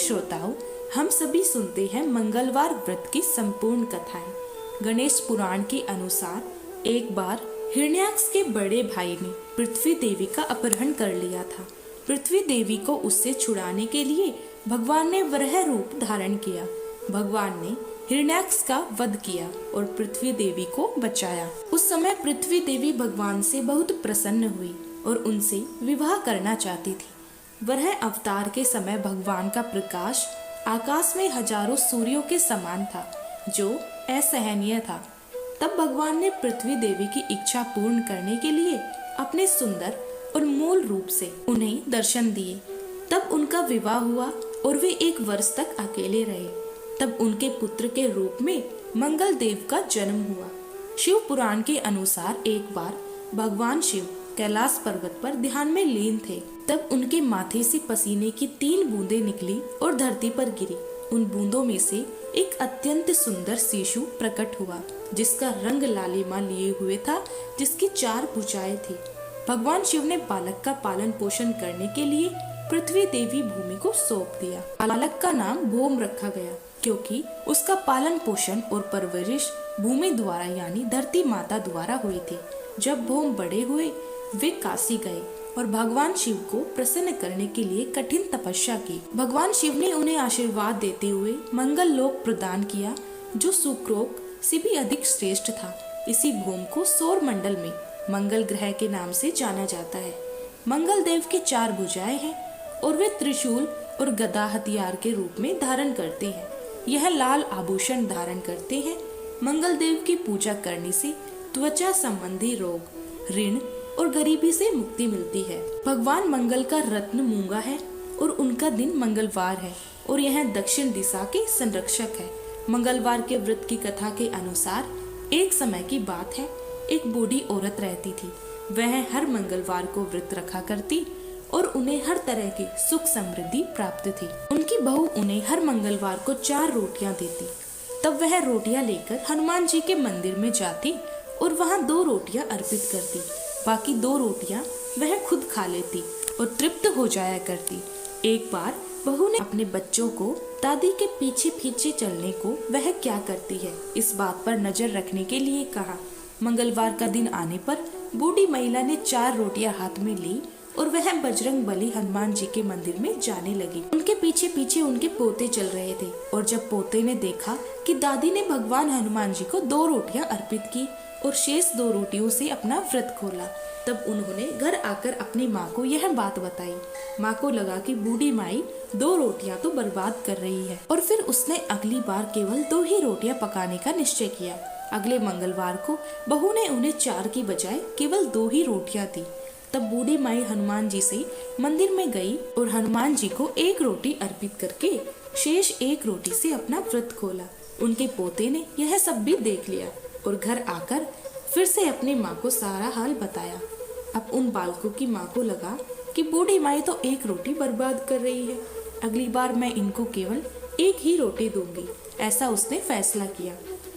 श्रोताओं, हम सभी सुनते हैं मंगलवार व्रत की संपूर्ण कथाएं। गणेश पुराण के अनुसार एक बार हिरण्याक्ष के बड़े भाई ने पृथ्वी देवी का अपहरण कर लिया था। पृथ्वी देवी को उससे छुड़ाने के लिए भगवान ने वराह रूप धारण किया। भगवान ने हिरण्याक्ष का वध किया और पृथ्वी देवी को बचाया। उस समय पृथ्वी देवी भगवान से बहुत प्रसन्न हुई और उनसे विवाह करना चाहती थी। वराह अवतार के समय भगवान का प्रकाश आकाश में हजारों सूर्यों के समान था, जो असहनीय था। तब भगवान ने पृथ्वी देवी की इच्छा पूर्ण करने के लिए अपने सुंदर और मूल रूप से उन्हें दर्शन दिए। तब उनका विवाह हुआ और वे 1 वर्ष तक अकेले रहे। तब उनके पुत्र के रूप में मंगल देव का जन्म हुआ। शिव पुराण के अनुसार एक बार भगवान शिव कैलाश पर्वत पर ध्यान में लीन थे। तब उनके माथे से पसीने की 3 बूंदें निकली और धरती पर गिरी। उन बूंदों में से एक अत्यंत सुंदर शिशु प्रकट हुआ, जिसका रंग लालिमा लिए हुए था, जिसकी 4 भुजाएं थी। भगवान शिव ने बालक का पालन पोषण करने के लिए पृथ्वी देवी भूमि को सौंप दिया। बालक का नाम भौम रखा गया, क्योंकि उसका पालन पोषण और परवरिश भूमि द्वारा यानी धरती माता द्वारा हुई थी। जब भौम बड़े हुए, वे काशी गए और भगवान शिव को प्रसन्न करने के लिए कठिन तपस्या की। भगवान शिव ने उन्हें आशीर्वाद देते हुए मंगल लोक प्रदान किया, जो सुक्रोक से भी अधिक श्रेष्ठ था। इसी भौम को सौर मंडल में मंगल ग्रह के नाम से जाना जाता है। मंगल देव की 4 भुजाएं हैं और वे त्रिशूल और गदा हथियार के रूप में धारण करते हैं। यह लाल आभूषण धारण करते हैं। मंगल देव की पूजा करने से त्वचा संबंधी रोग, ऋण और गरीबी से मुक्ति मिलती है। भगवान मंगल का रत्न मूंगा है और उनका दिन मंगलवार है और यह दक्षिण दिशा के संरक्षक है। मंगलवार के व्रत की कथा के अनुसार एक समय की बात है, एक बूढ़ी औरत रहती थी। वह हर मंगलवार को व्रत रखा करती और उन्हें हर तरह की सुख समृद्धि प्राप्त थी। उनकी बहू उन्हें हर मंगलवार को 4 रोटियां देती। तब वह रोटियां लेकर हनुमान जी के मंदिर में जाती और वहां 2 रोटियां अर्पित करती। बाकी 2 रोटियां वह खुद खा लेती और तृप्त हो जाया करती। एक बार बहू ने अपने बच्चों को दादी के पीछे पीछे चलने को वह क्या करती है, इस बात पर नजर रखने के लिए कहा। मंगलवार का दिन आने पर बूढ़ी महिला ने 4 रोटियां हाथ में ली और वह बजरंग बली हनुमान जी के मंदिर में जाने लगी। उनके पीछे पीछे उनके पोते चल रहे थे और जब पोते ने देखा कि दादी ने भगवान हनुमान जी को 2 रोटियां अर्पित की और शेष 2 रोटियों से अपना व्रत खोला, तब उन्होंने घर आकर अपनी माँ को यह बात बताई। माँ को लगा कि बूढ़ी माई 2 रोटियां तो बर्बाद कर रही है और फिर उसने अगली बार केवल 2 ही रोटियां पकाने का निश्चय किया। अगले मंगलवार को बहू ने उन्हें 4 की बजाय केवल 2 ही रोटियां दी। तब बूढ़ी माई हनुमान जी से मंदिर में गई और हनुमान जी को 1 रोटी अर्पित करके शेष 1 रोटी से अपना व्रत खोला। उनके पोते ने यह सब भी देख लिया और घर आकर फिर से अपनी माँ को सारा हाल बताया। अब उन बालकों की माँ को लगा कि बूढ़ी माई तो 1 रोटी बर्बाद कर रही है, अगली बार मैं इनको केवल 1 ही रोटी दूंगी। ऐसा उसने फैसला किया।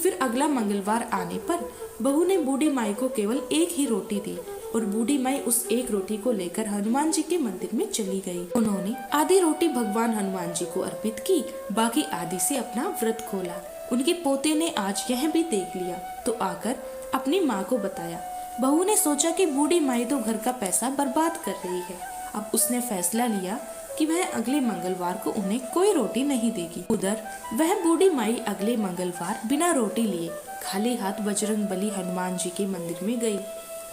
फिर अगला मंगलवार आने पर बहू ने बूढ़ी माई को केवल 1 ही रोटी दी और बूढ़ी माई उस 1 रोटी को लेकर हनुमान जी के मंदिर में चली गई। उन्होंने आधी रोटी भगवान हनुमान जी को अर्पित की, बाकी आधी से अपना व्रत खोला। उनके पोते ने आज यह भी देख लिया तो आकर अपनी माँ को बताया। बहू ने सोचा कि बूढ़ी माई तो घर का पैसा बर्बाद कर रही है। अब उसने फैसला लिया कि वह अगले मंगलवार को उन्हें कोई रोटी नहीं देगी। उधर वह बूढ़ी माई अगले मंगलवार बिना रोटी लिए खाली हाथ बजरंग बली हनुमान जी के मंदिर में गई।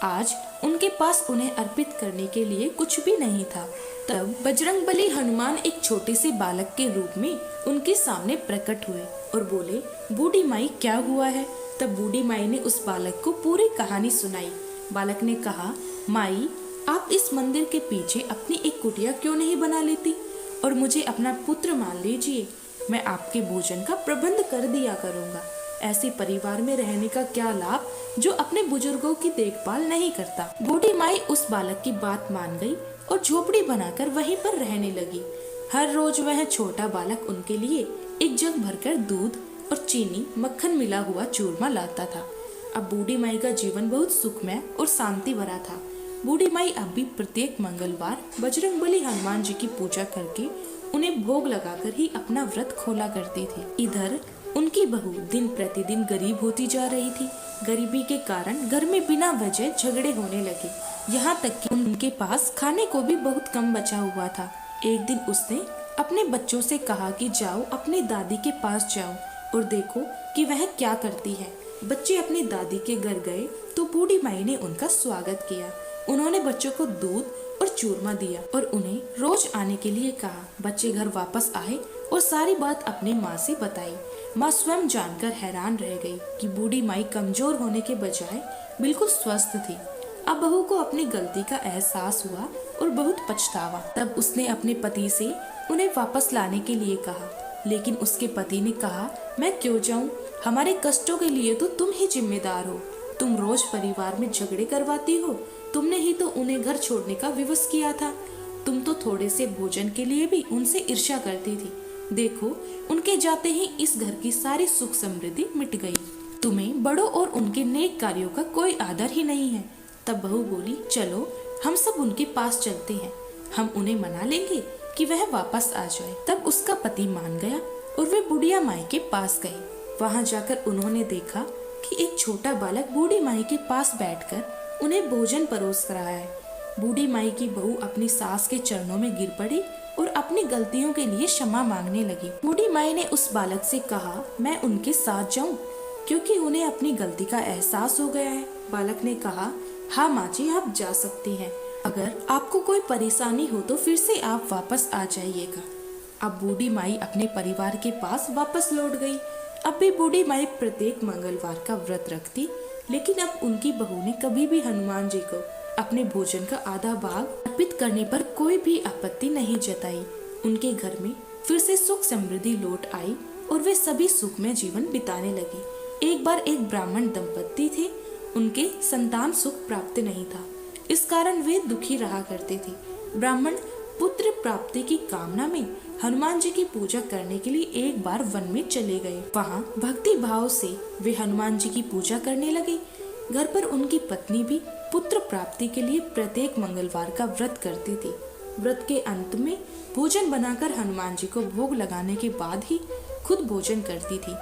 आज उनके पास उन्हें अर्पित करने के लिए कुछ भी नहीं था। तब बजरंग बली हनुमान एक छोटे से बालक के रूप में उनके सामने प्रकट हुए और बोले, बूढ़ी माई क्या हुआ है? तब बूढ़ी माई ने उस बालक को पूरी कहानी सुनाई। बालक ने कहा, माई आप इस मंदिर के पीछे अपनी एक कुटिया क्यों नहीं बना लेती और मुझे अपना पुत्र मान लीजिए, मैं आपके भोजन का प्रबंध कर दिया करूँगा। ऐसे परिवार में रहने का क्या लाभ जो अपने बुजुर्गों की देखभाल नहीं करता। बूढ़ी माई उस बालक की बात मान गई और झोपड़ी बनाकर वहीं पर रहने लगी। हर रोज वह छोटा बालक उनके लिए एक जग भरकर दूध और चीनी मक्खन मिला हुआ चूरमा लाता था। अब बूढ़ी माई का जीवन बहुत सुखमय और शांति भरा था। बूढ़ी माई अब भी प्रत्येक मंगलवार बजरंगबली हनुमान जी की पूजा करके उन्हें भोग लगाकर ही अपना व्रत खोला करती थी। इधर उनकी बहू दिन प्रतिदिन गरीब होती जा रही थी। गरीबी के कारण घर में बिना वजह झगड़े होने लगे, यहाँ तक कि उनके पास खाने को भी बहुत कम बचा हुआ था। एक दिन उसने अपने बच्चों से कहा कि जाओ अपनी दादी के पास जाओ और देखो कि वह क्या करती है। बच्चे अपनी दादी के घर गए तो बूढ़ी माई ने उनका स्वागत किया। उन्होंने बच्चों को दूध और चूरमा दिया और उन्हें रोज आने के लिए कहा। बच्चे घर वापस आए और सारी बात अपनी माँ से बताई। माँ स्वयं जानकर हैरान रह गई कि बूढ़ी माई कमजोर होने के बजाय बिल्कुल स्वस्थ थी। अब बहू को अपनी गलती का एहसास हुआ और बहुत पछतावा। तब उसने अपने पति से उन्हें वापस लाने के लिए कहा, लेकिन उसके पति ने कहा, मैं क्यों जाऊं? हमारे कष्टों के लिए तो तुम ही जिम्मेदार हो। तुम रोज परिवार में झगड़े करवाती हो। तुमने ही तो उन्हें घर छोड़ने का विवश किया था। तुम तो थोड़े से भोजन के लिए भी उनसे ईर्ष्या करती थी। देखो, उनके जाते ही इस घर की सारी सुख समृद्धि मिट गई। तुम्हें बड़ों और उनके नेक कार्यों का कोई आदर ही नहीं है। तब बहू बोली, चलो हम सब उनके पास चलते हैं। हम उन्हें मना लेंगे कि वह वापस आ जाए। तब उसका पति मान गया और वे बुढ़िया माई के पास गए। वहां जाकर उन्होंने देखा कि एक छोटा बालक बूढ़ी माई के पास बैठकर उन्हें भोजन परोस रहा है। बूढ़ी माई की बहू अपनी सास के चरणों में गिर पड़ी और अपनी गलतियों के लिए क्षमा मांगने लगी। बूढ़ी माई ने उस बालक से कहा, मैं उनके साथ जाऊं, क्योंकि उन्हें अपनी गलती का एहसास हो गया है। बालक ने कहा, हाँ माँ जी, आप जा सकती हैं। अगर आपको कोई परेशानी हो तो फिर से आप वापस आ जाइएगा। अब बूढ़ी माई अपने परिवार के पास वापस लौट गई। अब भी बूढ़ी माई प्रत्येक मंगलवार का व्रत रखती, लेकिन अब उनकी बहू ने कभी भी हनुमान जी को अपने भोजन का आधा भाग अर्पित करने पर कोई भी आपत्ति नहीं जताई। उनके घर में फिर से सुख समृद्धि लौट आई और वे सभी सुखमय जीवन बिताने लगे। एक बार एक ब्राह्मण दंपत्ति थे। उनके संतान सुख प्राप्त नहीं था, इस कारण वे दुखी रहा करते थे। ब्राह्मण पुत्र प्राप्ति की कामना में हनुमान जी की पूजा करने के लिए एक बार वन में चले गए। वहाँ भक्ति भाव से वे हनुमान जी की पूजा करने लगे। घर पर उनकी पत्नी भी पुत्र प्राप्ति के लिए प्रत्येक मंगलवार का व्रत करती थी। व्रत के अंत में भोजन बनाकर हनुमान जी को भोग लगाने के बाद ही खुद भोजन करती थी।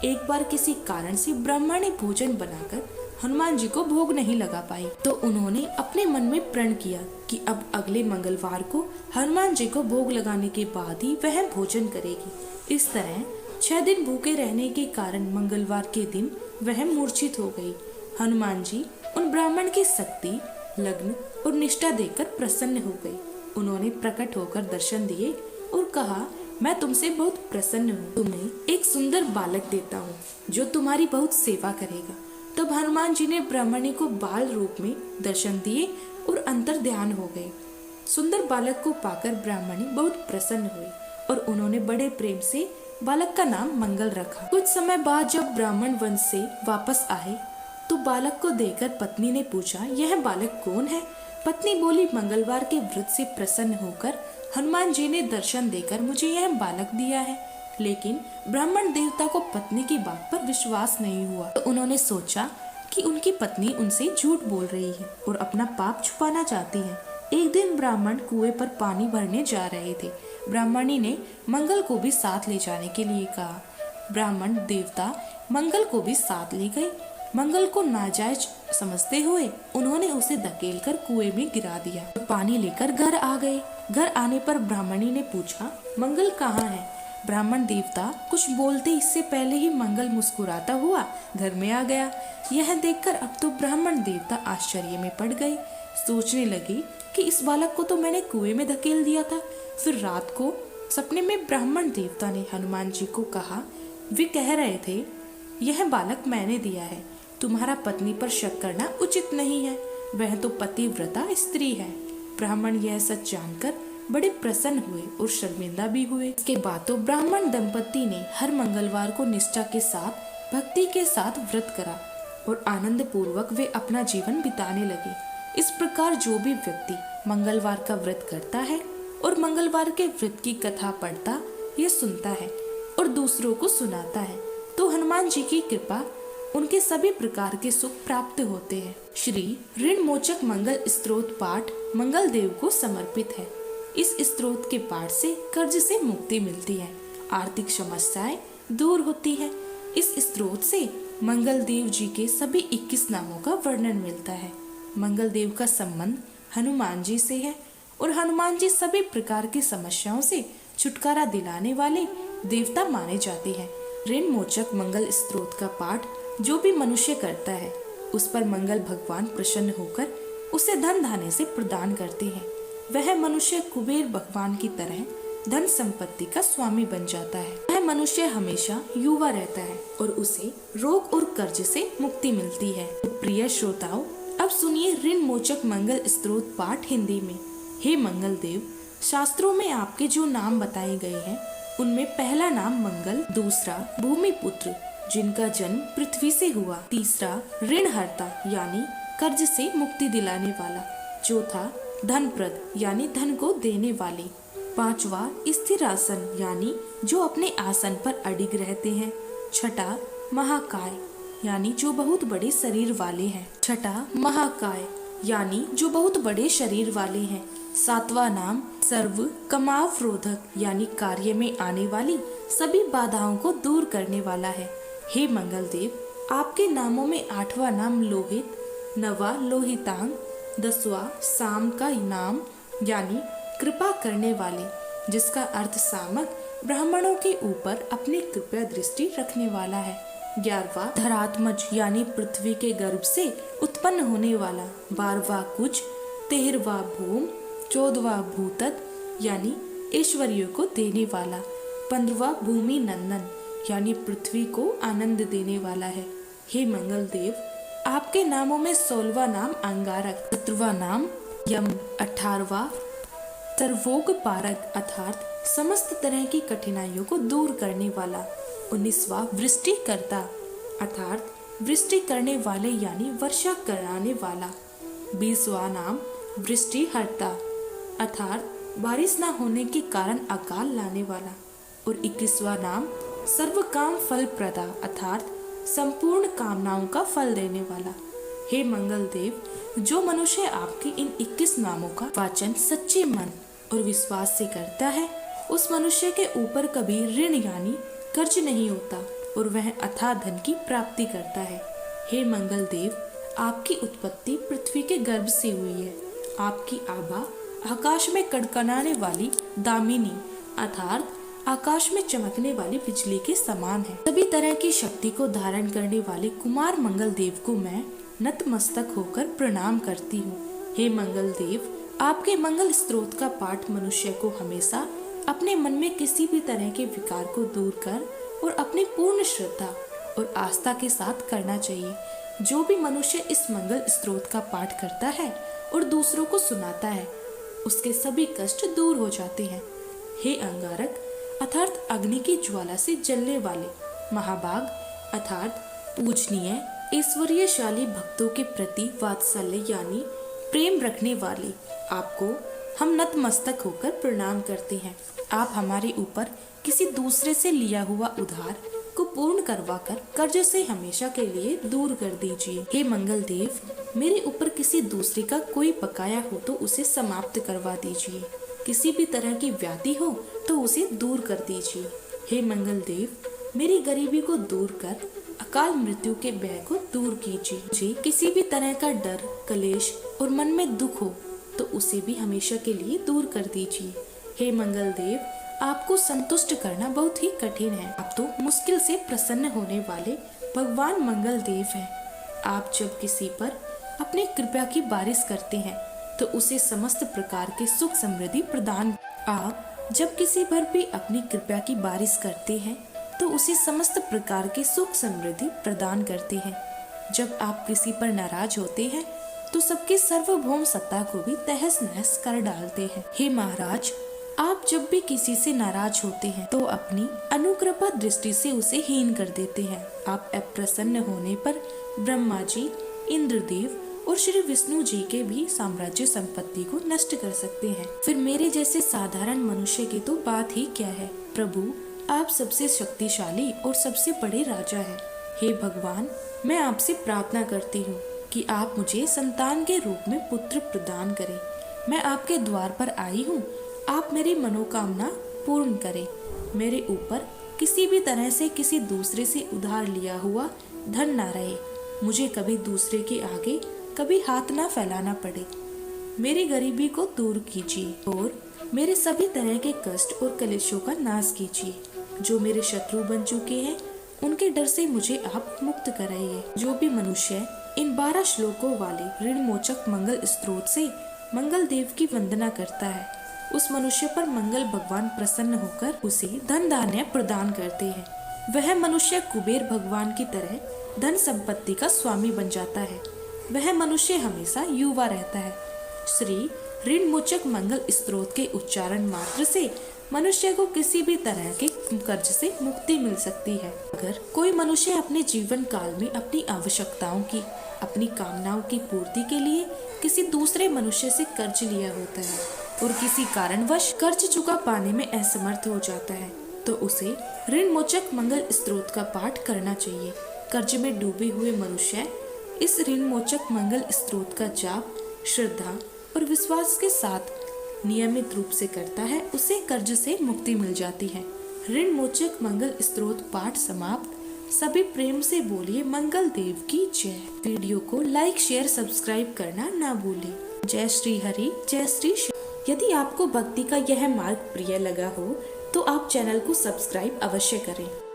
एक बार किसी कारण से ब्रह्मा ने भोजन बनाकर हनुमान जी को भोग नहीं लगा पाई, तो उन्होंने अपने मन में प्रण किया कि अब अगले मंगलवार को हनुमान जी को भोग लगाने के बाद ही वह भोजन करेगी। इस तरह 6 दिन भूखे रहने के कारण मंगलवार के दिन वह मूर्छित हो गई। हनुमान जी उन ब्राह्मण की शक्ति, लग्न और निष्ठा देखकर प्रसन्न हो गई। उन्होंने प्रकट होकर दर्शन दिए और कहा, मैं तुमसे बहुत प्रसन्न हूँ। तुम्हें एक सुंदर बालक देता हूँ जो तुम्हारी बहुत सेवा करेगा। तब हनुमान जी ने ब्राह्मणी को बाल रूप में दर्शन दिए और अंतर ध्यान हो गए। सुंदर बालक को पाकर ब्राह्मणी बहुत प्रसन्न हुई और उन्होंने बड़े प्रेम से बालक का नाम मंगल रखा। कुछ समय बाद जब ब्राह्मण वन से वापस आए तो बालक को देखकर पत्नी ने पूछा, यह बालक कौन है? पत्नी बोली, मंगलवार के व्रत से प्रसन्न होकर हनुमान जी ने दर्शन देकर मुझे यह बालक दिया है। लेकिन ब्राह्मण देवता को पत्नी की बात पर विश्वास नहीं हुआ, तो उन्होंने सोचा कि उनकी पत्नी उनसे झूठ बोल रही है और अपना पाप छुपाना चाहती है। एक दिन ब्राह्मण कुएं पर पानी भरने जा रहे थे। ब्राह्मणी ने मंगल को भी साथ ले जाने के लिए कहा। ब्राह्मण देवता मंगल को भी साथ ले गए। मंगल को नाजायज समझते हुए उन्होंने उसे धकेलकर कुएं में गिरा दिया। तो पानी लेकर घर आ गए। घर आने पर ब्राह्मणी ने पूछा, मंगल कहाँ है? ब्राह्मण देवता कुछ बोलते इससे पहले ही मंगल मुस्कुराता हुआ घर में आ गया। यह देखकर अब तो ब्राह्मण देवता आश्चर्य में पड़ गए। सोचने लगे कि इस बालक को तो मैंने कुएं में धकेल दिया था। फिर रात को सपने में ब्राह्मण देवता ने हनुमान जी को कहा, वे कह रहे थे यह बालक मैंने दिया है, तुम्हारा पत्नी पर शक करना उचित नहीं है, वह तो पतिव्रता स्त्री है। ब्राह्मण यह सच जानकर बड़े प्रसन्न हुए और शर्मिंदा भी हुए। इसके बाद तो ब्राह्मण दंपति ने हर मंगलवार को निष्ठा के साथ भक्ति के साथ व्रत करा और आनंद पूर्वक वे अपना जीवन बिताने लगे। इस प्रकार जो भी व्यक्ति मंगलवार का व्रत करता है और मंगलवार के व्रत की कथा पढ़ता या सुनता है और दूसरों को सुनाता है, तो हनुमान जी की कृपा उनके सभी प्रकार के सुख प्राप्त होते हैं। श्री ऋण मोचक मंगल स्तोत्र पाठ मंगल देव को समर्पित है। इस स्रोत के पाठ से कर्ज से मुक्ति मिलती है, आर्थिक समस्याएं दूर होती है। इस स्रोत से मंगल देव जी के सभी 21 नामों का वर्णन मिलता है। मंगल देव का संबंध हनुमान जी से है और हनुमान जी सभी प्रकार की समस्याओं से छुटकारा दिलाने वाले देवता माने जाते हैं। ऋण मोचक मंगल स्रोत का पाठ जो भी मनुष्य करता है उस पर मंगल भगवान प्रसन्न होकर उसे धन धान्य से प्रदान करते हैं। वह मनुष्य कुबेर भगवान की तरह धन संपत्ति का स्वामी बन जाता है। वह मनुष्य हमेशा युवा रहता है और उसे रोग और कर्ज से मुक्ति मिलती है। प्रिय श्रोताओं, अब सुनिए ऋण मोचक मंगल स्रोत पाठ हिंदी में। हे मंगल देव, शास्त्रों में आपके जो नाम बताए गए हैं उनमें पहला नाम मंगल, दूसरा भूमि पुत्र जिनका जन्म पृथ्वी से हुआ, तीसरा ऋणहर्ता यानी कर्ज से मुक्ति दिलाने वाला, चौथा धनप्रद यानी धन को देने वाले, पांचवा स्थिर आसन यानी जो अपने आसन पर अडिग रहते हैं, छठा महाकाय यानी जो बहुत बड़े शरीर वाले हैं, सातवां नाम सर्व कमावरोधक यानी कार्य में आने वाली सभी बाधाओं को दूर करने वाला है। हे मंगल देव, आपके नामों में आठवां नाम लोहित, नवा लोहितांग, दसवां साम का नाम यानी कृपा करने वाले जिसका अर्थ सामक ब्राह्मणों के ऊपर अपनी कृपा दृष्टि रखने वाला है, 11वां धरात्मज यानी पृथ्वी के गर्भ से उत्पन्न होने वाला, 12वां कुज, 13वां भूम, 14वां भूतद यानी ऐश्वर्य को देने वाला, 15वां भूमि नंदन यानी पृथ्वी को आनंद देने वाला है। हे मंगल देव, आपके नामों में 16वां नाम अंगारक, 17वां नाम यम, 18वां सर्वोग पारक अर्थात समस्त तरह की कठिनाइयों को दूर करने वाला, 19वां वृष्टि करता अर्थात वृष्टि करने वाले यानी वर्षा कराने वाला, 20वां नाम वृष्टि हरता अर्थात बारिश न होने के कारण अकाल लाने वाला और 21वां नाम सर्व काम फल प्रदा अर्थात संपूर्ण कामनाओं का फल देने वाला। हे मंगल देव, जो मनुष्य आपके इन 21 नामों का वाचन सच्चे मन और विश्वास से करता है उस मनुष्य के ऊपर कभी ऋण यानी कर्ज नहीं होता और वह अथाह धन की प्राप्ति करता है। हे मंगल देव, आपकी उत्पत्ति पृथ्वी के गर्भ से हुई है। आपकी आभा आकाश में कड़कड़ाने वाली दामिनी अर्थात आकाश में चमकने वाली बिजली के समान है। सभी तरह की शक्ति को धारण करने वाले कुमार मंगल देव को मैं नतमस्तक होकर प्रणाम करती हूँ। हे मंगल देव, आपके मंगल स्रोत का पाठ मनुष्य को हमेशा अपने मन में किसी भी तरह के विकार को दूर कर और अपनी पूर्ण श्रद्धा और आस्था के साथ करना चाहिए। जो भी मनुष्य इस मंगल स्रोत का पाठ करता है और दूसरों को सुनाता है उसके सभी कष्ट दूर हो जाते हैं। हे अंगारक अर्थात अग्नि की ज्वाला से जलने वाले, महाभाग अर्थात पूजनीय ऐश्वर्यशाली भक्तों के प्रति वात्सल्य यानी प्रेम रखने वाले, आपको हम नतमस्तक होकर प्रणाम करते हैं। आप हमारे ऊपर किसी दूसरे से लिया हुआ उधार को पूर्ण करवाकर कर्ज से हमेशा के लिए दूर कर दीजिए। हे मंगल देव, मेरे ऊपर किसी दूसरे का कोई बकाया हो तो उसे समाप्त करवा दीजिए। किसी भी तरह की व्याधि हो तो उसे दूर कर दीजिए। हे मंगल देव, मेरी गरीबी को दूर कर अकाल मृत्यु के भय को दूर कीजिए। मुझे किसी भी तरह का डर, कलेश और मन में दुख हो तो उसे भी हमेशा के लिए दूर कर दीजिए। हे मंगल देव, आपको संतुष्ट करना बहुत ही कठिन है। आप तो मुश्किल से प्रसन्न होने वाले भगवान मंगल देव हैं। आप जब किसी पर अपनी कृपा की बारिश करते हैं तो उसे समस्त प्रकार के सुख समृद्धि प्रदान। आप जब किसी पर भी अपनी कृपा की बारिश करते हैं तो उसे समस्त प्रकार के सुख समृद्धि प्रदान करते हैं। जब आप किसी पर नाराज होते हैं तो सबकी सार्वभौम सत्ता को भी तहस नहस कर डालते हैं। हे महाराज, आप जब भी किसी से नाराज होते हैं तो अपनी अनुकृपा दृष्टि से उसे हीन कर देते हैं। आप अप्रसन्न होने पर ब्रह्मा जी, इंद्रदेव और श्री विष्णु जी के भी साम्राज्य संपत्ति को नष्ट कर सकते हैं। फिर मेरे जैसे साधारण मनुष्य की तो बात ही क्या है। प्रभु, आप सबसे शक्तिशाली और सबसे बड़े राजा हैं। हे भगवान, मैं आपसे प्रार्थना करती हूँ कि आप मुझे संतान के रूप में पुत्र प्रदान करें। मैं आपके द्वार पर आई हूँ, आप मेरी मनोकामना पूर्ण करें। मेरे ऊपर किसी भी तरह से किसी दूसरे से उधार लिया हुआ धन ना रहे। मुझे कभी दूसरे के आगे कभी हाथ ना फैलाना पड़े। मेरी गरीबी को दूर कीजिए और मेरे सभी तरह के कष्ट और कलेशों का नाश कीजिए। जो मेरे शत्रु बन चुके हैं उनके डर से मुझे आप मुक्त कराइए। जो भी मनुष्य इन 12 श्लोकों वाले ऋण मोचक मंगल स्त्रोत से मंगल देव की वंदना करता है, उस मनुष्य पर मंगल भगवान प्रसन्न होकर उसे धन धान्य प्रदान करते हैं। वह मनुष्य कुबेर भगवान की तरह धन संपत्ति का स्वामी बन जाता है। वह मनुष्य हमेशा युवा रहता है। श्री ऋण मोचक मंगल स्त्रोत के उच्चारण मात्र से मनुष्य को किसी भी तरह के कर्ज से मुक्ति मिल सकती है। अगर कोई मनुष्य अपने जीवन काल में अपनी आवश्यकताओं की, अपनी कामनाओं की पूर्ति के लिए किसी दूसरे मनुष्य से कर्ज लिया होता है और किसी कारणवश कर्ज चुका पाने में असमर्थ हो जाता है, तो उसे ऋण मोचक मंगल स्त्रोत का पाठ करना चाहिए। कर्ज में डूबे हुए मनुष्य इस ऋण मोचक मंगल स्त्रोत का जाप श्रद्धा और विश्वास के साथ नियमित रूप से करता है, उसे कर्ज से मुक्ति मिल जाती है। ऋण मोचक मंगल स्त्रोत पाठ समाप्त। सभी प्रेम से बोलिए मंगल देव की जय। वीडियो को लाइक शेयर सब्सक्राइब करना ना भूलें। जय श्री हरि, जय श्री शिव। यदि आपको भक्ति का यह मार्ग प्रिय लगा हो तो आप चैनल को सब्सक्राइब अवश्य करें।